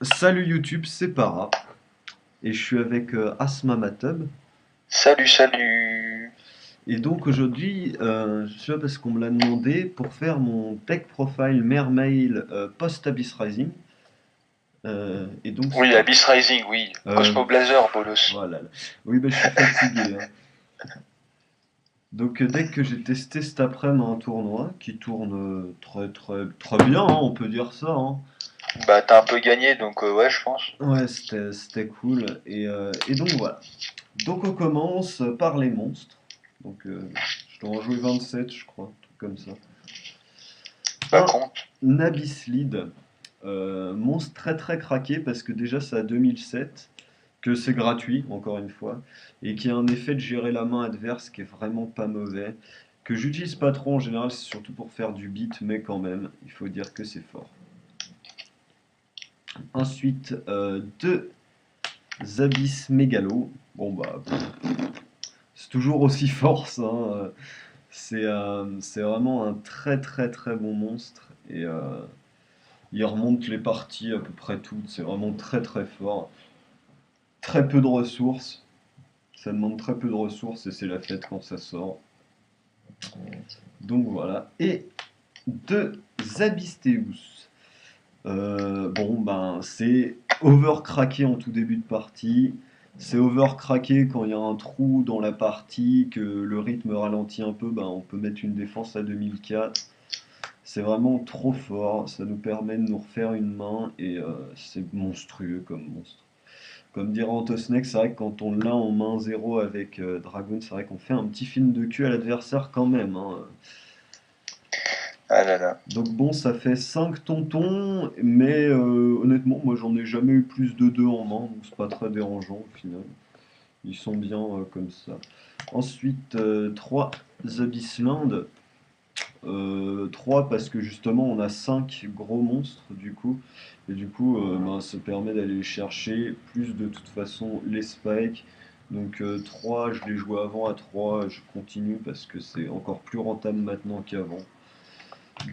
Salut YouTube, c'est Para et je suis avec Asma Matub. Salut, salut. Et donc aujourd'hui, je suis là parce qu'on me l'a demandé pour faire mon deck profile Mermail post-Abyss Rising. Et donc Oui, c'était. Abyss Rising, oui. Euh, Cosmo Blazer, bolos. voilà. Oui, bah, je suis fatigué, hein. Donc deck que j'ai testé cet après-midi à un tournoi qui tourne très très très bien, hein, on peut dire ça, hein. Bah, t'as un peu gagné, donc ouais, je pense. Ouais, c'était cool. Et donc voilà. Donc on commence par les monstres. Donc je dois en jouer 27, je crois, un truc comme ça. Pas Un con. Abyss monstre très très craqué parce que déjà c'est à 2007, que c'est gratuit, encore une fois, et qui a un effet de gérer la main adverse qui est vraiment pas mauvais, que j'utilise pas trop en général, c'est surtout pour faire du beat, mais quand même, il faut dire que c'est fort. Ensuite, deux Abyss Mégalo. Bon bah, c'est toujours aussi fort ça, hein. C'est vraiment un très très très bon monstre et il remonte les parties à peu près toutes. C'est vraiment très très fort. Très peu de ressources. Ça demande très peu de ressources et c'est la fête quand ça sort. Donc voilà. Et deux Abysteus. Bon ben c'est overcraqué en tout début de partie. C'est overcraqué quand il y a un trou dans la partie, que le rythme ralentit un peu, ben on peut mettre une défense à 2004. C'est vraiment trop fort, ça nous permet de nous refaire une main et c'est monstrueux comme monstre. Comme dirait Antosnake, c'est vrai que quand on l'a en main zéro avec Dragoon, c'est vrai qu'on fait un petit film de cul à l'adversaire quand même, hein. Ah là là. Donc bon, ça fait 5 tontons, mais honnêtement, moi j'en ai jamais eu plus de 2 en main, donc c'est pas très dérangeant au final. Ils sont bien comme ça. Ensuite, 3 Abyssland. 3 parce que justement on a 5 gros monstres du coup. Et du coup ben, ça permet d'aller chercher plus de toute façon les spikes. Donc 3 je l'ai joué avant à 3, je continue parce que c'est encore plus rentable maintenant qu'avant.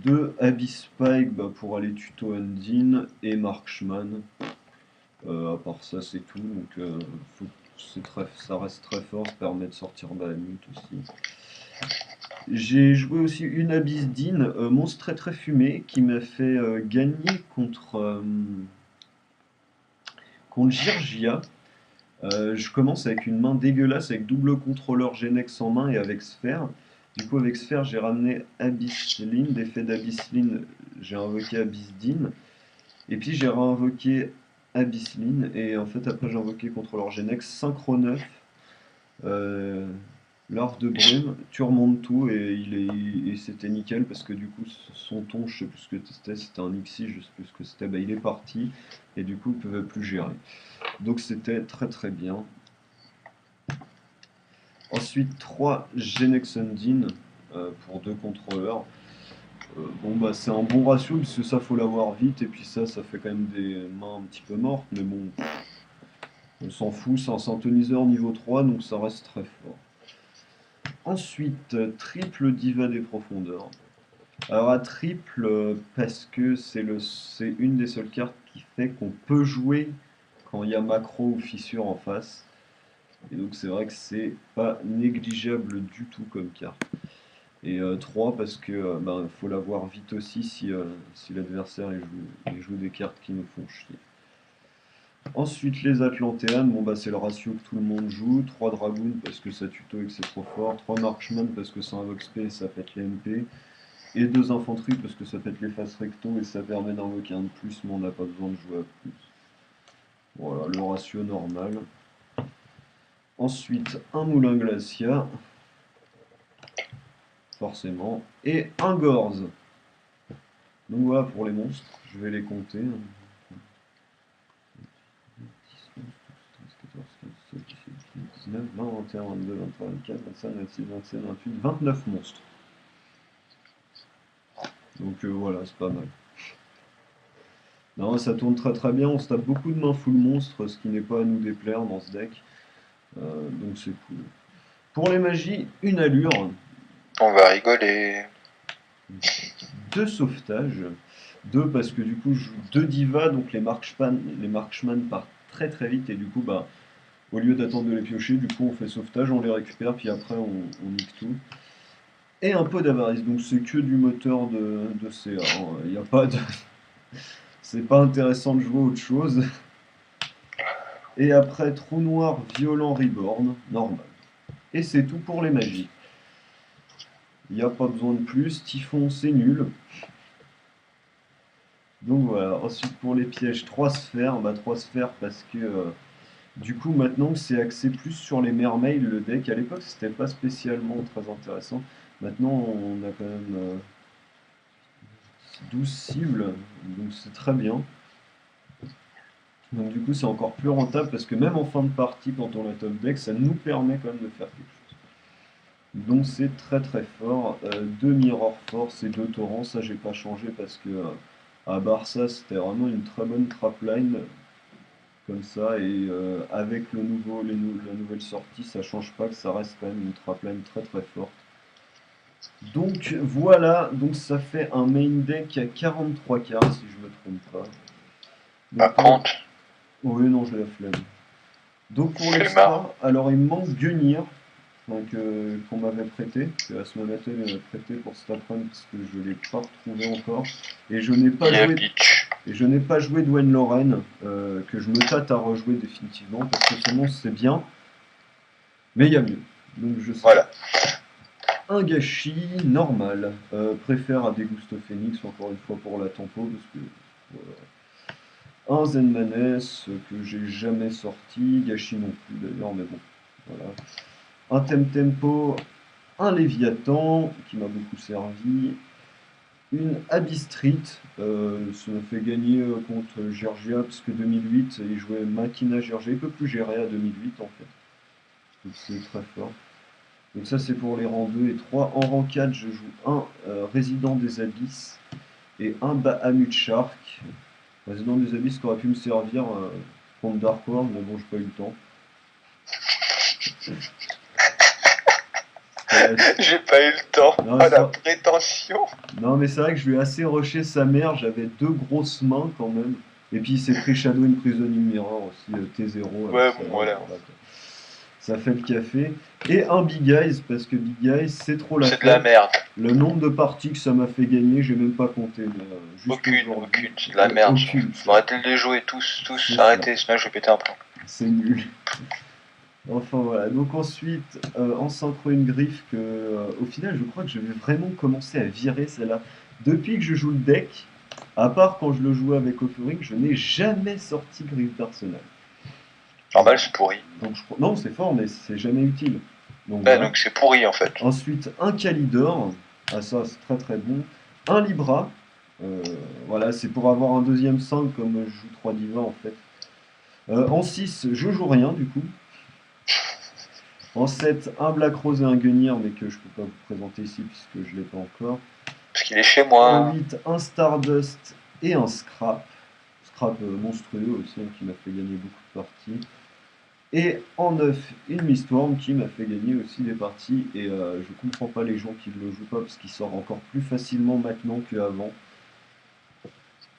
2 Abyss Spike bah, pour aller tuto Undine et Marksman. À part ça c'est tout. Donc ça reste très fort, ça permet de sortir Bahamut aussi. J'ai joué aussi une Abyssdine, monstre très très fumé, qui m'a fait gagner contre Girgia. Je commence avec une main dégueulasse, avec double contrôleur Genex en main et avec Sphère. Du coup, avec Sphère, j'ai ramené Abyssline. D'effet d'Abyssline, j'ai invoqué Abyssdine. Et puis j'ai réinvoqué Abyssline. Et en fait, après, j'ai invoqué contrôleur Genex Synchro 9. Euh, Larve de brume, tu remontes tout et c'était nickel parce que du coup son ton, je sais plus ce que c'était un Ixi, je sais plus ce que c'était, bah, il est parti et du coup il ne pouvait plus gérer. Donc c'était très très bien. Ensuite 3 Genexundine pour 2 contrôleurs. Bon bah c'est un bon ratio parce que ça faut l'avoir vite et puis ça fait quand même des mains un petit peu mortes mais bon on s'en fout, c'est un synthoniseur niveau 3 donc ça reste très fort. Ensuite, triple diva des profondeurs. Alors à triple, parce que c'est une des seules cartes qui fait qu'on peut jouer quand il y a macro ou fissure en face. Et donc c'est vrai que c'est pas négligeable du tout comme carte. Et 3 parce que ben, faut l'avoir vite aussi si l'adversaire il joue des cartes qui nous font chier. Ensuite les Atlantéanes, bon bah c'est le ratio que tout le monde joue. 3 Dragoons parce que ça tuto et que c'est trop fort. 3 Marksman parce que ça invoque SP et ça pète les MP. Et 2 infanteries parce que ça pète les faces recto et ça permet d'invoquer un de plus, mais on n'a pas besoin de jouer à plus. Voilà, le ratio normal. Ensuite, un moulin glacia, forcément, et un gorze. Donc voilà pour les monstres, je vais les compter. 19, 20, 21, 22, 23, 24, 25, 26, 27, 28, 29 monstres. Donc voilà, c'est pas mal. Non, ça tourne très très bien, on se tape beaucoup de mains full monstres, ce qui n'est pas à nous déplaire dans ce deck. Donc c'est cool. Pour les magies, une allure, On va rigoler. deux sauvetages. 2 parce que du coup je joue 2 divas, donc les marksman partent très très vite et du coup bah au lieu d'attendre de les piocher, du coup on fait sauvetage, on les récupère, puis après on nique tout. Et un peu d'avarice, donc c'est que du moteur de CA, hein. Il y a pas de... C'est pas intéressant de jouer à autre chose. Et après, trou noir, violent, reborn, normal. Et c'est tout pour les magies. Il n'y a pas besoin de plus, typhon c'est nul. Donc voilà, ensuite pour les pièges, 3 sphères, bah 3 sphères parce que du coup maintenant c'est axé plus sur les mermaids le deck. À l'époque c'était pas spécialement très intéressant. Maintenant on a quand même 12 cibles, donc c'est très bien. Donc du coup c'est encore plus rentable parce que même en fin de partie quand on a top deck, ça nous permet quand même de faire quelque chose. Donc c'est très très fort. 2 Mirror Force et 2 Torrents, ça j'ai pas changé parce que à Barça c'était vraiment une très bonne trapline comme ça et avec la nouvelle sortie ça change pas que ça reste quand même une trapline très très forte. Donc voilà, donc ça fait un main deck à 43 cartes si je me trompe pas. À Donc, 30. oui non j'ai la flemme. Donc pour Flemmard. l'extra, alors il me manque Gunir, donc qu'on m'avait prêté, que Asmamatel m'avait prêté pour cet après-midi parce que je l'ai pas retrouvé encore. Et je n'ai pas Yeah, joué bitch. et je n'ai pas joué Dwayne Loren, que je me tâte à rejouer définitivement parce que son nom c'est bien, mais il y a mieux. Donc je sais Voilà. pas. Un gâchis normal. Préfère à Degusto Phoenix encore une fois pour la tempo parce que voilà. Un Zenmanes que j'ai jamais sorti, gâchis non plus d'ailleurs, mais bon, voilà. Un Temtempo, un Léviathan qui m'a beaucoup servi, une Abyss Street, ça m'a fait gagner contre Georgia parce que 2008, il jouait Makina Georgia, il peut plus gérer à 2008 en fait, donc c'est très fort. Donc ça c'est pour les rangs 2 et 3. En rang 4, je joue un Résident des Abysses et un Bahamut Shark. Résident des Abysses qui aurait pu me servir contre Dark World, mais bon, j'ai pas eu le temps. J'ai pas eu le temps. Non, Oh la ça... prétention. non, mais c'est vrai que je lui ai assez rushé sa mère, j'avais 2 grosses mains quand même. Et puis il s'est pris Shadow Imprisoning Mirror aussi, T0, Ouais, ça, bon, voilà. voilà, ça fait le café. Et un Big Eyes, parce que Big Eyes, c'est trop la C'est de la fête. merde. Le nombre de parties que ça m'a fait gagner, j'ai même pas compté, mais juste Aucune, aujourd'hui. aucune. C'est de la merde. Aucune, Faut arrêter de les jouer tous, c'est ça. arrêtez, sinon je vais péter un plomb. C'est nul. Enfin voilà, donc ensuite, en synchro une griffe que, au final, je crois que je vais vraiment commencer à virer celle-là. Depuis que je joue le deck, à part quand je le jouais avec Offering, je n'ai jamais sorti griffe d'Arsenal. Normal, c'est pourri. Donc, non, c'est fort, mais c'est jamais utile. Donc Ouais, voilà. donc c'est pourri en fait. Ensuite, un Calidor, ah ça c'est très très bon. Un Libra, euh, voilà, c'est pour avoir un deuxième 5 comme je joue 3 divas en fait. En 6, je joue rien du coup. En 7, un Black Rose et un Guenir, mais que je peux pas vous présenter ici puisque je l'ai pas encore. Parce qu'il est chez En moi. 8, un Stardust et un Scrap. Scrap monstrueux aussi, hein, qui m'a fait gagner beaucoup de parties. Et en 9, une Miststorm qui m'a fait gagner aussi des parties. Et je comprends pas les gens qui ne le jouent pas parce qu'il sort encore plus facilement maintenant qu'avant.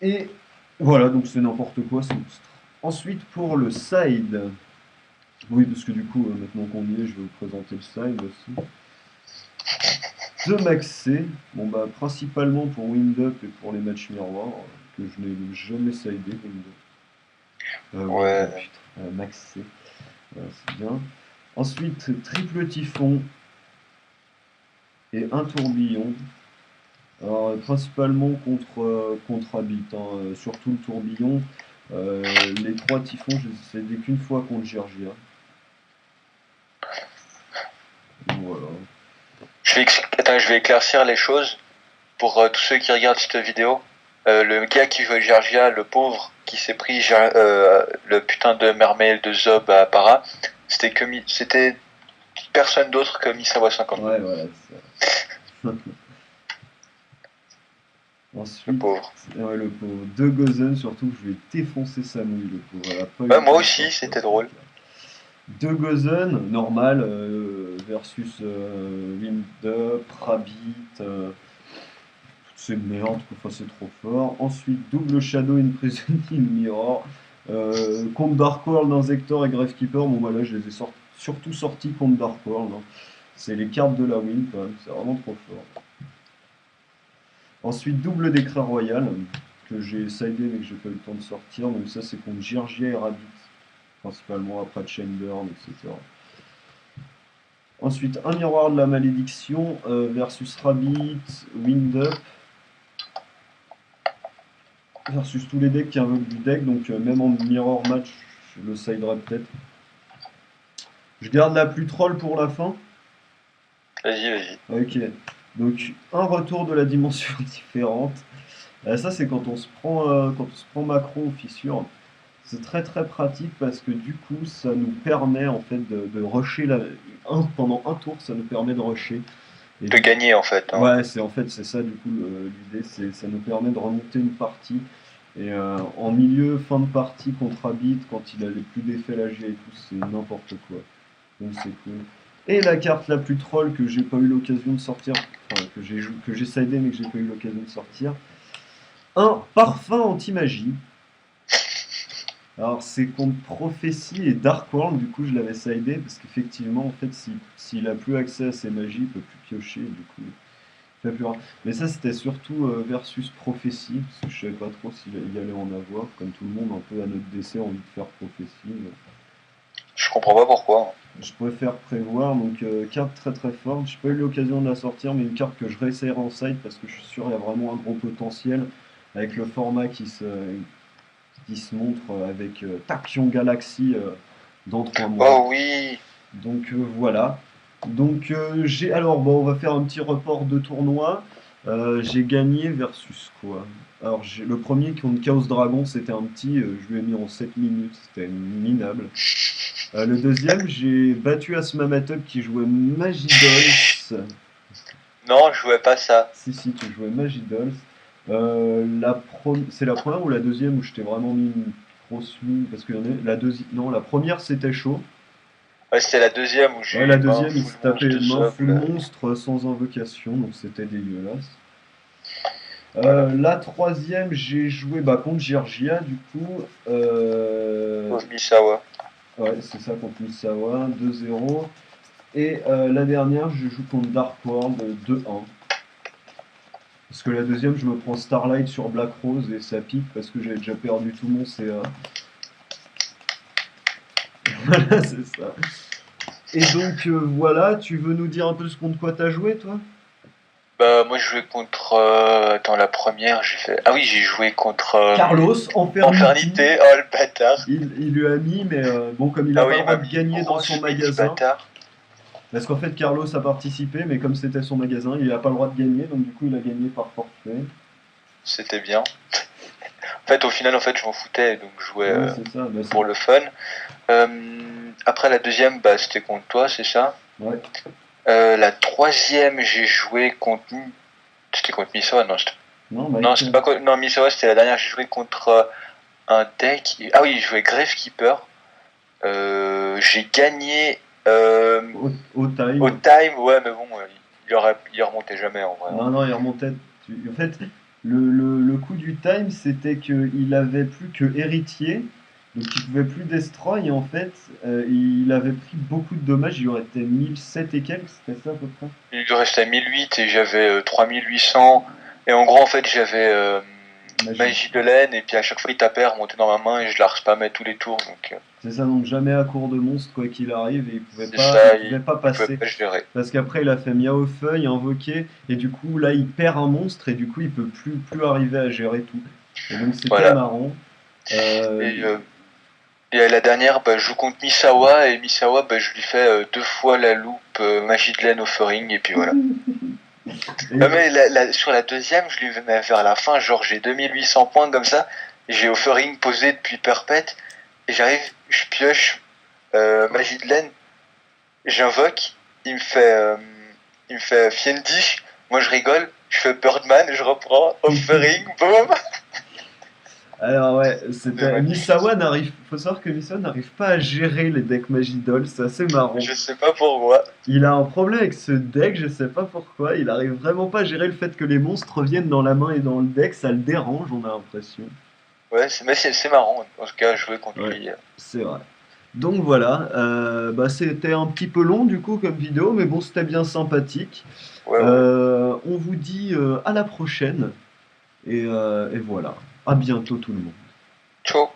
Et voilà, donc c'est n'importe quoi ce monstre. Ensuite, pour le side. Oui, parce que du coup, maintenant qu'on y est, je vais vous présenter le side aussi. De Maxé, bon bah principalement pour Wind Up et pour les matchs miroirs, que je n'ai jamais sidé Wind Up. Wind Up, Ouais. putain, Maxé, voilà, c'est bien. Ensuite, triple typhon et un tourbillon. Alors, principalement contre Habit, hein, surtout le tourbillon. Les 3 typhons, je les ai cédés qu'une fois contre Georgia. Voilà. Attends, je vais éclaircir les choses pour tous ceux qui regardent cette vidéo. Le gars qui veut Georgia, le pauvre, qui s'est pris le putain de mermaid de Zob à Para, c'était personne d'autre que Misawa 52. Ouais, voilà, c'est ça. Le Ensuite, pauvre. ouais, le pauvre. De Gozen, surtout, je vais défoncer sa mouille, le pauvre. Elle a pas eu Ouais, le moi temps de aussi, sortir c'était ce drôle. truc-là. De Gozen, normal, versus Wind Up, Rabbit, c'est merde, enfin c'est trop fort. Ensuite, double Shadow Imprisoned in Mirror. Contre Dark World, Inzektor et Gravekeeper. Bon, bah là, je les ai surtout sortis contre Dark World, hein. C'est les cartes de la win, quand même. C'est vraiment trop fort. Ensuite, double Décret Royal, que j'ai sidé mais que j'ai pas eu le temps de sortir. Donc, ça, c'est contre Girgia et Rabbit, principalement après Chainburn, etc. Ensuite, un miroir de la malédiction versus Rabbit, Wind Up. Versus tous les decks qui invoquent du deck, donc même en mirror match, je le siderai peut-être. Je garde la plus troll pour la fin. Vas-y, vas-y. Ok. Donc un retour de la dimension différente. Ça c'est quand on se prend macro ou fissure. C'est très très pratique parce que du coup ça nous permet en fait de rusher pendant un tour, ça nous permet de rusher. Et De gagner en fait. Hein. ouais, c'est ça du coup l'idée, ça nous permet de remonter une partie. Et en milieu, fin de partie contre Habit, quand il a les plus d'effets lagiers et tout, c'est n'importe quoi. Donc c'est cool. Et la carte la plus troll que j'ai pas eu l'occasion de sortir, enfin que j'ai sidé mais que j'ai pas eu l'occasion de sortir, un parfum anti-magie. Alors c'est contre Prophétie et Dark World, du coup je l'avais sidé parce qu'effectivement en fait s'il a plus accès à ses magies, il peut plus piocher, du coup fait plus rare. Mais ça c'était surtout versus Prophétie, parce que je savais pas trop s'il y allait en avoir, comme tout le monde un peu à notre décès envie de faire Prophétie. Je comprends pas pourquoi. Je préfère prévoir, donc carte très très forte. J'ai pas eu l'occasion de la sortir, mais une carte que je réessayerai en side parce que je suis sûr qu'il y a vraiment un gros potentiel avec le format qui se montre avec Tachyon Galaxy dans 3 mois. Oh oui. Donc voilà. Donc alors bon, on va faire un petit report de tournoi. J'ai gagné versus quoi? Alors le premier contre Chaos Dragon, c'était un petit, je lui ai mis en 7 minutes, c'était minable. Le deuxième, j'ai battu Asmamatop qui jouait Magidolls. Non, je jouais pas ça. Si, tu jouais Magidolls. C'est la première ou la deuxième où je t'ai vraiment mis une grosse mine parce que non, la première c'était chaud. Ouais, c'était la deuxième où j'ai Ouais, eu la main deuxième, il full se tapait monstre de main full socle. monstre sans invocation, donc c'était dégueulasse. Voilà. La troisième, j'ai joué contre Girgia, du coup. Sauf Misawa. Ouais, c'est ça, contre Misawa, 2-0. Et la dernière, je joue contre Dark World 2-1. Parce que la deuxième, je me prends Starlight sur Black Rose et ça pique parce que j'avais déjà perdu tout mon CA. Voilà, c'est ça. Et donc voilà, tu veux nous dire un peu contre quoi t'as joué, toi? Bah moi je jouais contre dans la première j'ai fait ah oui j'ai joué contre Carlos, Infernity. Infernité, oh le bâtard. Il lui a mis, mais bon, comme il n'a Ah pas oui le il droit m'a de mis une gagner dans grosse son mine ce magasin, bâtard. parce qu'en fait Carlos a participé, mais comme c'était son magasin, il n'a pas le droit de gagner, donc du coup il a gagné par forfait. C'était bien. En fait au final en fait je m'en foutais donc je jouais Ouais, c'est ça. Bah, pour le fun. Après la deuxième bah c'était contre toi c'est ça. Ouais. La troisième j'ai joué contre c'était contre Misawa non Non, bah, non c'était pas contre non Misawa c'était la dernière j'ai joué contre un deck ah oui j'ai joué Gravekeeper. J'ai gagné au time. au time, ouais, mais bon, il remontait jamais en vrai. Non, il remontait. En fait, le coup du time, c'était qu'il avait plus que héritier, donc il pouvait plus destroy, et en fait, il avait pris beaucoup de dommages, il aurait été 1007 et quelques, c'était ça à peu près? Il lui restait 1008 et j'avais 3800. Et en gros, en fait, j'avais magie de laine, et puis à chaque fois, il tapait, remontait dans ma main, et je la respammais tous les tours. Donc, C'est ça, donc jamais à court de monstre, quoi qu'il arrive, et il pouvait il pas pouvait passer. pas gérer. Parce qu'après, il a fait Miaofeuille, invoqué, et du coup, là, il perd un monstre, et du coup, il peut plus arriver à gérer tout. Et donc, c'était Voilà. marrant. Et la dernière, bah, je joue contre Misawa, et Misawa, bah, je lui fais 2 fois la loupe magie de laine offering, et puis voilà. Mais sur la deuxième, je lui mets vers la fin, genre j'ai 2800 points comme ça, j'ai offering posé depuis perpète, et j'arrive, je pioche magie de laine, j'invoque, il me fait Fiendish, moi je rigole, je fais Birdman, je reprends, offering, boum. Alors ouais, C'est c'était magnifique. Misawa n'arrive, faut savoir que Misawa n'arrive pas à gérer les decks Magidol, c'est assez marrant. Je sais pas pourquoi. Il a un problème avec ce deck, je sais pas pourquoi, il arrive vraiment pas à gérer le fait que les monstres reviennent dans la main et dans le deck, ça le dérange, on a l'impression. Ouais, mais c'est marrant, en tout cas, jouer contre Ouais, lui. c'est vrai. Donc voilà, bah c'était un petit peu long du coup comme vidéo, mais bon, c'était bien sympathique. Ouais, ouais. On vous dit à la prochaine, et voilà. À bientôt tout le monde. Ciao.